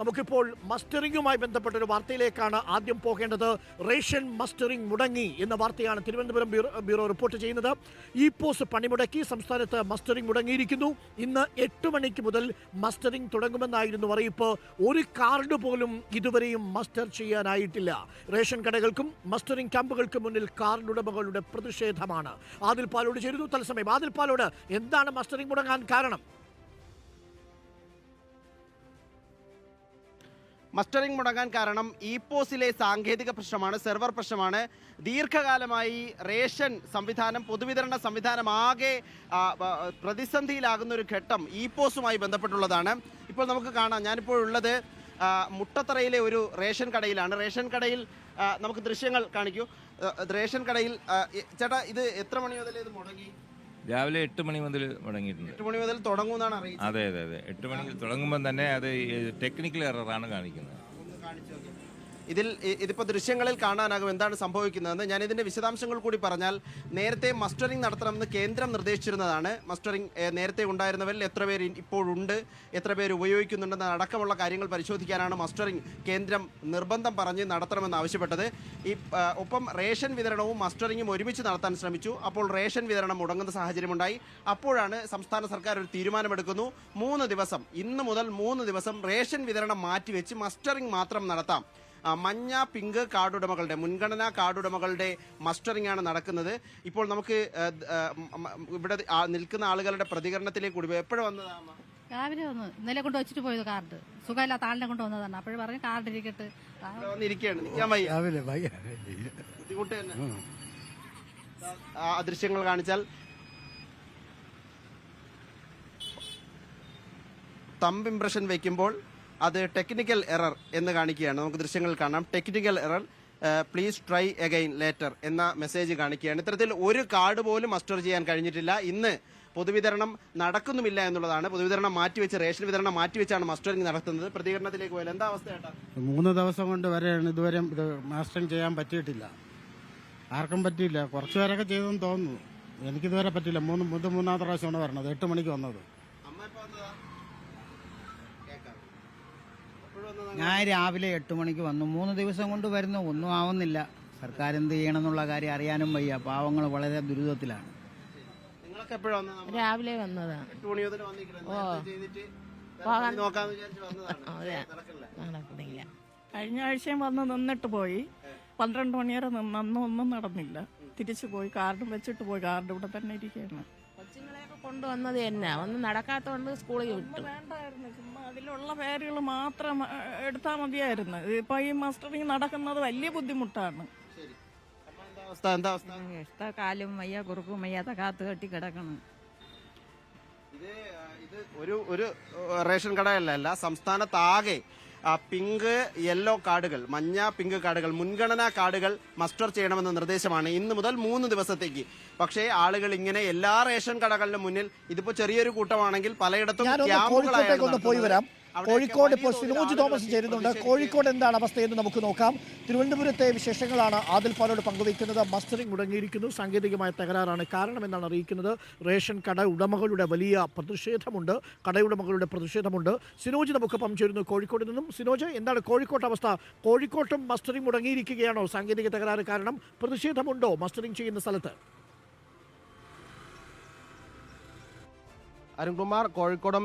നമുക്കിപ്പോൾ മസ്റ്ററിംഗുമായി ബന്ധപ്പെട്ട ഒരു വാർത്തയിലേക്കാണ് ആദ്യം പോകേണ്ടത്. റേഷൻ മസ്റ്ററിംഗ് മുടങ്ങി എന്ന വാർത്തയാണ് തിരുവനന്തപുരം ബ്യൂറോ റിപ്പോർട്ട് ചെയ്യുന്നത്. ഇ-പോസ് പണിമുടക്കി സംസ്ഥാനത്ത് മസ്റ്ററിംഗ് മുടങ്ങിയിരിക്കുന്നു. ഇന്ന് 8 മണിക്ക് മുതൽ മസ്റ്ററിംഗ് തുടങ്ങുമെന്നായിരുന്നു അറിയിപ്പ്. ഒരു കാർഡ് പോലും ഇതുവരെയും മസ്റ്റർ ചെയ്യാനായിട്ടില്ല. റേഷൻ കടകൾക്കും മസ്റ്ററിംഗ് ക്യാമ്പുകൾക്കും മുന്നിൽ കാർഡ് ഉടമകളുടെ പ്രതിഷേധമാണ്. ആദിൽ പാലോട് ചേരുന്നു തത്സമയം. ആദിൽ പാലോട്, എന്താണ് മസ്റ്ററിംഗ് മുടങ്ങാൻ കാരണം? മസ്റ്ററിംഗ് മുടങ്ങാൻ കാരണം ഇ-പോസിലെ സാങ്കേതിക പ്രശ്നമാണ്, സെർവർ പ്രശ്നമാണ്. ദീർഘകാലമായി റേഷൻ സംവിധാനം, പൊതുവിതരണ സംവിധാനം ആകെ പ്രതിസന്ധിയിലാകുന്ന ഒരു ഘട്ടം ഇ-പോസുമായി ബന്ധപ്പെട്ടുള്ളതാണ്. ഇപ്പോൾ നമുക്ക് കാണാം, ഞാനിപ്പോൾ ഉള്ളത് മുട്ടത്തറയിലെ ഒരു റേഷൻ കടയിലാണ്. റേഷൻ കടയിൽ നമുക്ക് ദൃശ്യങ്ങൾ കാണിക്കൂ. റേഷൻ കടയിൽ ചേട്ടാ, ഇത് എത്ര മണി മുതൽ ഇത് മുടങ്ങി? രാവിലെ 8 മണി മുതൽ മുടങ്ങിയിട്ടുണ്ട്. 8 മണി മുതൽ തുടങ്ങുമെന്നാണ് അറിയിച്ചത്. അതെ അതെ അതെ 8 മണിക്ക് തുടങ്ങുമ്പോൾ തന്നെ അത് ടെക്നിക്കൽ എററാണ് കാണിക്കുന്നത്. ഇതിപ്പോൾ ദൃശ്യങ്ങളിൽ കാണാനാകും എന്താണ് സംഭവിക്കുന്നതെന്ന്. ഞാൻ ഇതിൻ്റെ വിശദാംശങ്ങൾ കൂടി പറഞ്ഞാൽ, നേരത്തെ മസ്റ്ററിംഗ് നടത്തണമെന്ന് കേന്ദ്രം നിർദ്ദേശിച്ചിരുന്നതാണ്. മസ്റ്ററിംഗ് നേരത്തെ ഉണ്ടായിരുന്നവരിൽ എത്ര പേര് ഇപ്പോഴുണ്ട്, എത്ര പേര് ഉപയോഗിക്കുന്നുണ്ടെന്ന് അടക്കമുള്ള കാര്യങ്ങൾ പരിശോധിക്കാനാണ് മസ്റ്ററിംഗ് കേന്ദ്രം നിർബന്ധം പറഞ്ഞ് നടത്തണമെന്ന് ആവശ്യപ്പെട്ടത്. ഒപ്പം റേഷൻ വിതരണവും മസ്റ്ററിംഗും ഒരുമിച്ച് നടത്താൻ ശ്രമിച്ചു. അപ്പോൾ റേഷൻ വിതരണം മുടങ്ങുന്ന സാഹചര്യമുണ്ടായി. അപ്പോഴാണ് സംസ്ഥാന സർക്കാർ ഒരു തീരുമാനമെടുക്കുന്നു. 3 ദിവസം, ഇന്ന് മുതൽ 3 ദിവസം റേഷൻ വിതരണം മാറ്റിവെച്ച് മസ്റ്ററിംഗ് മാത്രം നടത്താം. മഞ്ഞ, പിങ്ക് കാർഡുടമകളുടെ, മുൻഗണനാ കാർഡുടമകളുടെ മസ്റ്ററിംഗ് ആണ് നടക്കുന്നത്. ഇപ്പോൾ നമുക്ക് ഇവിടെ നിൽക്കുന്ന ആളുകളുടെ പ്രതികരണത്തിലേക്ക് കൂടി. എപ്പോഴും വന്നതാണ്? രാവിലെ വന്ന് ഇന്നലെ കൊണ്ട് വെച്ചിട്ട് പോയത് കാർഡ്. സുഖമില്ലാത്ത ആളിനെ കൊണ്ട് വന്നതാണ്. അപ്പോഴും പറഞ്ഞു കാർഡ് ഇരിക്കട്ടെ. വന്നിരിക്കുകയാണ്, നിൽക്കാൻ ബുദ്ധിമുട്ട് തന്നെ. ആ ദൃശ്യങ്ങൾ കാണിച്ചാൽ തമ്പ് ഇംപ്രഷൻ വയ്ക്കുമ്പോൾ അത് ടെക്നിക്കൽ എറർ എന്ന് കാണിക്കുകയാണ്. നമുക്ക് ദൃശ്യങ്ങൾ കാണാം. Technical error, please try again later എന്ന മെസ്സേജ് കാണിക്കുകയാണ്. ഇത്തരത്തിൽ ഒരു കാർഡ് പോലും മസ്റ്റർ ചെയ്യാൻ കഴിഞ്ഞിട്ടില്ല. ഇന്ന് പൊതുവിതരണം നടക്കുന്നുമില്ല എന്നുള്ളതാണ്. പൊതുവിതരണം മാറ്റിവെച്ച്, റേഷൻ വിതരണം മാറ്റിവെച്ചാണ് മസ്റ്ററിംഗ് നടത്തുന്നത്. പ്രതികരണത്തിലേക്ക് പോയാൽ എന്താ അവസ്ഥ ചേട്ടാ? 3 ദിവസം കൊണ്ട് വരെയാണ് ഇതുവരെ ഇത് മാസ്റ്ററിംഗ് ചെയ്യാൻ പറ്റിയിട്ടില്ല. ആർക്കും പറ്റിയില്ല. കുറച്ചു പേരൊക്കെ ചെയ്തെന്ന് തോന്നുന്നു. എനിക്കിതുവരെ പറ്റില്ല. മൂന്നാമത്തെ പ്രാവശ്യമാണ് വരണത്. 8 മണിക്ക് വന്നത്. ഞാൻ രാവിലെ 8 മണിക്ക് വന്നു. 3 ദിവസം കൊണ്ട് വരുന്നു, ഒന്നും ആവുന്നില്ല. സർക്കാർ എന്ത് ചെയ്യണമെന്നുള്ള കാര്യം അറിയാനും വയ്യ. പാവങ്ങൾ വളരെ ദുരിതത്തിലാണ്. രാവിലെ വന്നതാണ്. നടക്കുന്നില്ല. കഴിഞ്ഞ ആഴ്ചയും വന്ന് നിന്നിട്ട് പോയി. 12 മണി വരെ നിന്നു, ഒന്നും നടന്നില്ല. തിരിച്ചു പോയി, കാർഡ് വെച്ചിട്ട് പോയി. കാർഡ് ഇവിടെ തന്നെ ഇരിക്കുകയാണ്. കൊച്ചുങ്ങളെയൊക്കെ കൊണ്ടുവന്നത് തന്നെ ഒന്നും നടക്കാത്തോണ്ട് സ്കൂളിൽ വിട്ടു. വേണ്ടായിരുന്നു, ചുമ്മാ അതിലുള്ള പേരുകൾ മാത്രം എടുത്താൽ മതിയായിരുന്നു. ഇപ്പൊ ഈ മസ്റ്ററിങ് നടക്കുന്നത് വലിയ ബുദ്ധിമുട്ടാണ്. കാലും വയ്യ, കുറുക്കും വയ്യാത്ത കാത്തു കെട്ടി കിടക്കണം. ഇത് ഒരു റേഷൻ കടയല്ല, സംസ്ഥാനത്താകെ പിങ്ക്, യെല്ലോ കാർഡുകൾ, മഞ്ഞ, പിങ്ക് കാർഡുകൾ, മുൻഗണനാ കാർഡുകൾ മസ്റ്റർ ചെയ്യണമെന്ന നിർദ്ദേശമാണ് ഇന്ന് മുതൽ 3 ദിവസത്തേക്ക്. പക്ഷേ ആളുകൾ ഇങ്ങനെ എല്ലാ റേഷൻ കടകളിലും മുന്നിൽ, ഇതിപ്പോ ചെറിയൊരു കൂട്ടമാണെങ്കിൽ പലയിടത്തും പോയി വരാം. കോഴിക്കോട് ഇപ്പോൾ സിനോജ് തോമസ് ചേരുന്നുണ്ട്. കോഴിക്കോട് എന്താണ് അവസ്ഥയെന്ന് നമുക്ക് നോക്കാം. തിരുവനന്തപുരത്തെ വിശേഷങ്ങളാണ് ആദിൽ പാലോട് പങ്കുവയ്ക്കുന്നത്. മസ്റ്ററിംഗ് മുടങ്ങിയിരിക്കുന്നു, സാങ്കേതികമായ തകരാറാണ് കാരണമെന്നാണ് അറിയിക്കുന്നത്. റേഷൻ കട ഉടമകളുടെ വലിയ പ്രതിഷേധമുണ്ട്, കടയുടമകളുടെ പ്രതിഷേധമുണ്ട്. സിനോജ് നമുക്കൊപ്പം ചേരുന്നു കോഴിക്കോട് നിന്നും. സിനോജ്, എന്താണ് കോഴിക്കോട്ട് അവസ്ഥ? കോഴിക്കോട്ടും മസ്റ്ററിംഗ് മുടങ്ങിയിരിക്കുകയാണോ? സാങ്കേതിക തകരാറ് കാരണം പ്രതിഷേധമുണ്ടോ മസ്റ്ററിംഗ് ചെയ്യുന്ന സ്ഥലത്ത്? അരുൺകുമാർ, കോഴിക്കോടും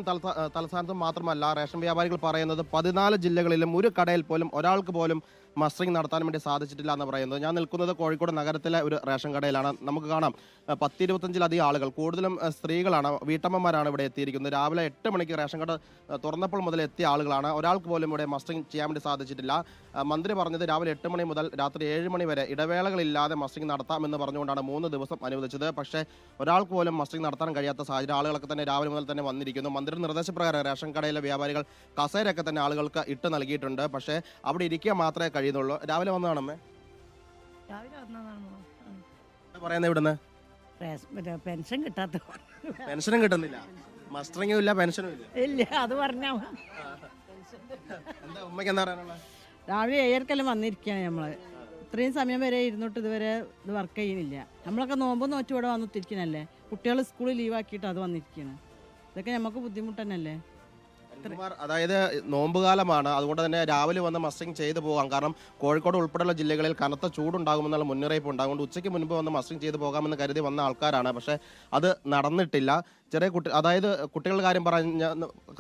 തലസ്ഥാനത്തും മാത്രമല്ല, റേഷൻ വ്യാപാരികൾ പറയുന്നത് 14 ജില്ലകളിലും ഒരു കടയിൽ പോലും ഒരാൾക്ക് പോലും മസ്റ്ററിംഗ് നടത്താൻ വേണ്ടി സാധിച്ചിട്ടില്ല എന്ന് പറയുന്നത്. ഞാൻ നിൽക്കുന്നത് കോഴിക്കോട് നഗരത്തിലെ ഒരു റേഷൻ കടയിലാണ്. നമുക്ക് കാണാം 10-25 ആളുകൾ, കൂടുതലും സ്ത്രീകളാണ്, വീട്ടമ്മമാരാണ് ഇവിടെ എത്തിയിരിക്കുന്നത്. രാവിലെ 8 മണിക്ക് റേഷൻ കട തുറന്നപ്പോൾ മുതൽ എത്തിയ ആളുകളാണ്. ഒരാൾക്ക് പോലും ഇവിടെ മസ്റ്ററിംഗ് ചെയ്യാൻ വേണ്ടി സാധിച്ചിട്ടില്ല. മന്ത്രി പറഞ്ഞത് രാവിലെ 8 മണി മുതൽ രാത്രി 7 മണി വരെ ഇടവേളകളില്ലാതെ മസ്റ്ററിംഗ് നടത്താമെന്ന് പറഞ്ഞുകൊണ്ടാണ് 3 ദിവസം അനുവദിച്ചത്. പക്ഷേ ഒരാൾക്ക് പോലും മസ്റ്ററിംഗ് നടത്താൻ കഴിയാത്ത സാഹചര്യം. ആളുകളൊക്കെ തന്നെ രാവിലെ മുതൽ തന്നെ വന്നിരിക്കുന്നു. മന്ത്രിയുടെ നിർദ്ദേശപ്രകാരം റേഷൻ കടയിലെ വ്യാപാരികൾ കസേരയൊക്കെ തന്നെ ആളുകൾക്ക് ഇട്ട് നൽകിയിട്ടുണ്ട്. പക്ഷേ അവിടെ ഇരിക്കുക മാത്രമേ കഴിയുന്നുള്ളൂ. രാവിലെ വന്നതാണമ്മേ? പറയുന്നത് ഇവിടുന്ന് പെൻഷൻ കിട്ടാത്ത പെൻഷനും കിട്ടുന്നില്ല, മസ്റ്ററിംഗും ഇല്ല, പെൻഷനും ഇല്ല. അത് പറഞ്ഞാ എന്താ ഉമ്മയ്ക്ക് എന്താ പറയാനുള്ളത്? രാവിലെ 7:30 വന്നിരിക്കുകയാണ് നമ്മള്. ഇത്രയും സമയം വരെ ഇരുന്നിട്ട് ഇതുവരെ ഇത് വർക്ക് ചെയ്യുന്നില്ല. നമ്മളൊക്കെ നോമ്പ് നോറ്റ് ഇവിടെ വന്നിരിക്കണല്ലേ. കുട്ടികൾ സ്കൂളിൽ ലീവാക്കിയിട്ട് അത് വന്നിരിക്കുകയാണ്. ഇതൊക്കെ നമുക്ക് ബുദ്ധിമുട്ട് തന്നെയല്ലേ. കുമാർ, അതായത് നോമ്പുകാലമാണ്, അതുകൊണ്ട് തന്നെ രാവിലെ വന്ന് മസ്റ്ററിംഗ് ചെയ്തു പോകാം. കാരണം കോഴിക്കോട് ഉൾപ്പെടെയുള്ള ജില്ലകളിൽ കനത്ത ചൂടുണ്ടാകുമെന്നുള്ള മുന്നറിയിപ്പ് ഉണ്ട്. അതുകൊണ്ട് ഉച്ചയ്ക്ക് മുൻപ് വന്ന് മസ്റ്ററിംഗ് ചെയ്തു പോകാമെന്ന് കരുതി വന്ന ആൾക്കാരാണ്. പക്ഷേ അത് നടന്നിട്ടില്ല. ചെറിയ അതായത് കുട്ടികളുടെ കാര്യം പറഞ്ഞ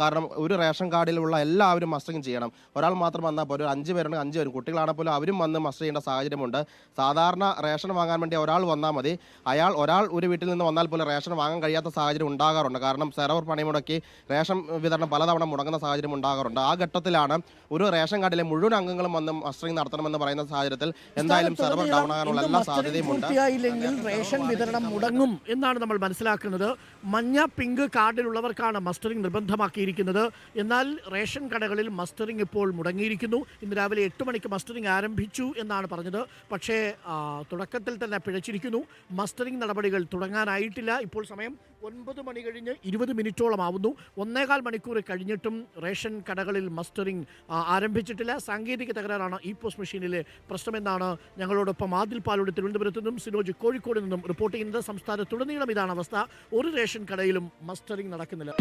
കാരണം ഒരു റേഷൻ കാർഡിലുള്ള എല്ലാവരും മസ്റ്ററിംഗ് ചെയ്യണം. ഒരാൾ മാത്രം വന്നാൽ പോലും 5 പേരുണ്ട്, 5 പേരും കുട്ടികളാണെങ്കിൽ പോലും അവരും വന്ന് മസ്റ്റർ ചെയ്യേണ്ട സാഹചര്യമുണ്ട്. സാധാരണ റേഷൻ വാങ്ങാൻ വേണ്ടി ഒരാൾ വന്നാൽ മതി. ഒരാൾ ഒരു വീട്ടിൽ നിന്ന് വന്നാൽ പോലും റേഷൻ വാങ്ങാൻ കഴിയാത്ത സാഹചര്യം ഉണ്ടാകാറുണ്ട്. കാരണം സെർവർ പണിമുടക്കി റേഷൻ വിതരണം പലതവണ മുടങ്ങുന്ന സാഹചര്യം ഉണ്ടാകാറുണ്ട്. ആ ഘട്ടത്തിലാണ് ഒരു റേഷൻ കാർഡിലെ മുഴുവൻ അംഗങ്ങളും വന്ന് മസ്റ്ററിംഗ് നടത്തണമെന്ന് പറയുന്ന സാഹചര്യത്തിൽ എന്തായാലും സെർവർ ഡൗൺ ആകാനുള്ള എല്ലാ സാധ്യതയുമുണ്ട്. പൂർത്തിയായില്ലെങ്കിൽ റേഷൻ വിതരണം മുടങ്ങും എന്നാണ് നമ്മൾ മനസ്സിലാക്കുന്നത്. മഞ്ഞ പിങ്ക് കാർഡിലുള്ളവർക്കാണ് മസ്റ്ററിംഗ് നിർബന്ധമാക്കിയിരിക്കുന്നത്. എന്നാൽ റേഷൻ കടകളിൽ മസ്റ്ററിംഗ് ഇപ്പോൾ മുടങ്ങിയിരിക്കുന്നു. ഇന്ന് രാവിലെ 8 മണിക്ക് മസ്റ്ററിംഗ് ആരംഭിച്ചു എന്നാണ് പറഞ്ഞത്. പക്ഷേ തുടക്കത്തിൽ തന്നെ പിഴച്ചിരിക്കുന്നു. മസ്റ്ററിംഗ് നടപടികൾ തുടങ്ങാനായിട്ടില്ല. ഇപ്പോൾ സമയം 9 മണി കഴിഞ്ഞ് 20 മിനിറ്റോളം ആവുന്നു. 1.25 മണിക്കൂർ കഴിഞ്ഞിട്ടും റേഷൻ കടകളിൽ മസ്റ്ററിംഗ് ആരംഭിച്ചിട്ടില്ല. സാങ്കേതിക തകരാറാണ് ഈ പോസ്റ്റ് മെഷീനിലെ പ്രശ്നമെന്നാണ് ഞങ്ങളോടൊപ്പം ആദിൽ പാലോട് തിരുവനന്തപുരത്തു നിന്നും സിനോജ് കോഴിക്കോട് നിന്നും റിപ്പോർട്ട് ചെയ്യുന്നത്. സംസ്ഥാനത്തുടനീളം ഇതാണ് അവസ്ഥ. ഒരു റേഷൻ കടയിലും മസ്റ്ററിംഗ് നടക്കുന്നില്ല.